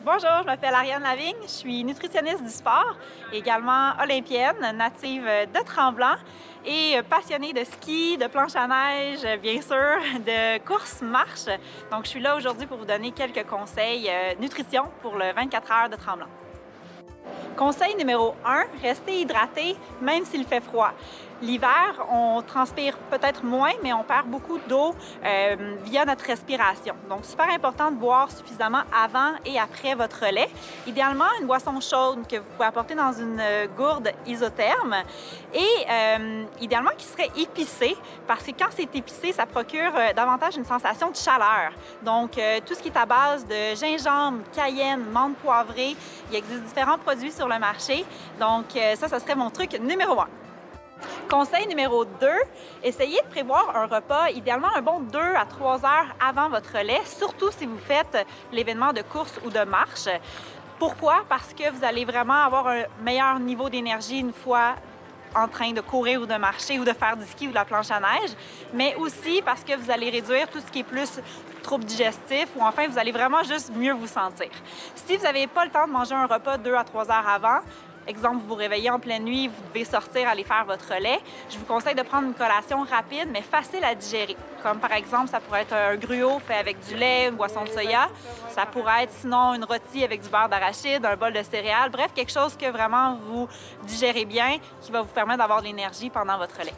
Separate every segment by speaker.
Speaker 1: Bonjour, je m'appelle Ariane Lavigne, je suis nutritionniste du sport, également olympienne, native de Tremblant et passionnée de ski, de planche à neige, bien sûr, de course-marche. Donc, je suis là aujourd'hui pour vous donner quelques conseils nutrition pour le 24 heures de Tremblant. Conseil numéro 1, restez hydraté même s'il fait froid. L'hiver, on transpire peut-être moins, mais on perd beaucoup d'eau via notre respiration. Donc, super important de boire suffisamment avant et après votre lait. Idéalement, une boisson chaude que vous pouvez apporter dans une gourde isotherme et idéalement qui serait épicée parce que quand c'est épicé, ça procure davantage une sensation de chaleur. Donc, tout ce qui est à base de gingembre, cayenne, menthe poivrée, il existe différents produits sur le marché. Donc, ça serait mon truc numéro 1. Conseil numéro 2, essayez de prévoir un repas, idéalement un bon 2 à 3 heures avant votre lait, surtout si vous faites l'événement de course ou de marche. Pourquoi? Parce que vous allez vraiment avoir un meilleur niveau d'énergie une fois en train de courir ou de marcher ou de faire du ski ou de la planche à neige, mais aussi parce que vous allez réduire tout ce qui est plus troubles digestifs ou enfin, vous allez vraiment juste mieux vous sentir. Si vous n'avez pas le temps de manger un repas 2 à 3 heures avant, exemple, vous vous réveillez en pleine nuit, vous devez sortir aller faire votre lait, je vous conseille de prendre une collation rapide mais facile à digérer. Comme par exemple, ça pourrait être un gruau fait avec du lait, une boisson de soya. Ça pourrait être sinon une rôtie avec du beurre d'arachide, un bol de céréales. Bref, quelque chose que vraiment vous digérez bien, qui va vous permettre d'avoir de l'énergie pendant votre lait.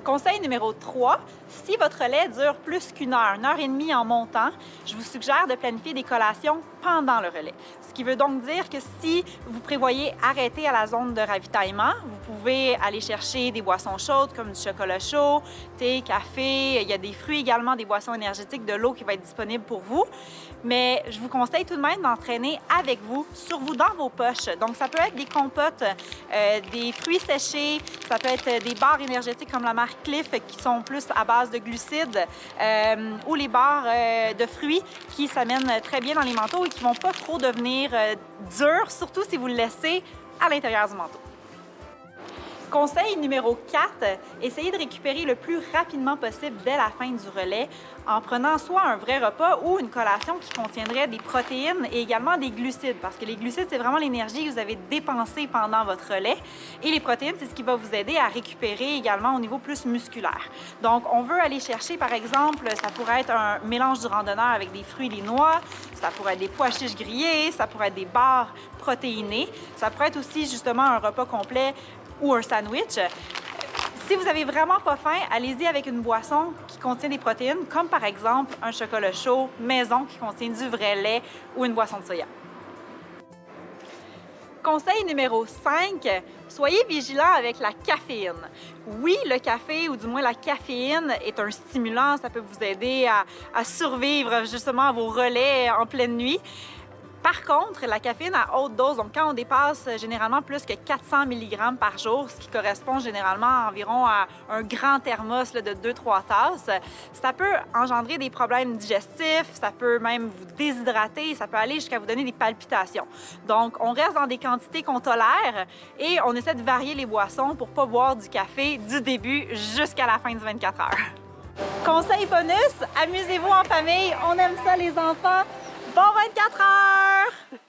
Speaker 1: Conseil numéro 3, si votre lait dure plus qu'une heure et demie en montant, je vous suggère de planifier des collations pendant le relais. Ce qui veut donc dire que si vous prévoyez arrêter à la zone de ravitaillement, vous pouvez aller chercher des boissons chaudes comme du chocolat chaud, thé, café, il y a des fruits également, des boissons énergétiques, de l'eau qui va être disponible pour vous. Mais je vous conseille tout de même d'entraîner avec vous, sur vous, dans vos poches. Donc, ça peut être des compotes, des fruits séchés, ça peut être des barres énergétiques comme la marque Clif qui sont plus à base de glucides ou les barres de fruits qui s'amènent très bien dans les manteaux et qui ne vont pas trop devenir durs, surtout si vous le laissez à l'intérieur du manteau. Conseil numéro 4, essayez de récupérer le plus rapidement possible dès la fin du relais en prenant soit un vrai repas ou une collation qui contiendrait des protéines et également des glucides parce que les glucides, c'est vraiment l'énergie que vous avez dépensée pendant votre relais et les protéines, c'est ce qui va vous aider à récupérer également au niveau plus musculaire. Donc, on veut aller chercher, par exemple, ça pourrait être un mélange du randonneur avec des fruits et des noix, ça pourrait être des pois chiches grillés, ça pourrait être des barres protéinées, ça pourrait être aussi justement un repas complet ou un sandwich. Si vous n'avez vraiment pas faim, allez-y avec une boisson qui contient des protéines, comme par exemple un chocolat chaud maison qui contient du vrai lait ou une boisson de soya. Conseil numéro 5, soyez vigilant avec la caféine. Oui, le café, ou du moins la caféine, est un stimulant, ça peut vous aider à survivre justement à vos relais en pleine nuit. Par contre, la caféine à haute dose, donc quand on dépasse généralement plus que 400 mg par jour, ce qui correspond généralement environ à un grand thermos de 2-3 tasses, ça peut engendrer des problèmes digestifs, ça peut même vous déshydrater, ça peut aller jusqu'à vous donner des palpitations. Donc, on reste dans des quantités qu'on tolère et on essaie de varier les boissons pour ne pas boire du café du début jusqu'à la fin du 24 heures. Conseil bonus, amusez-vous en famille, on aime ça les enfants. Bon 24 heures!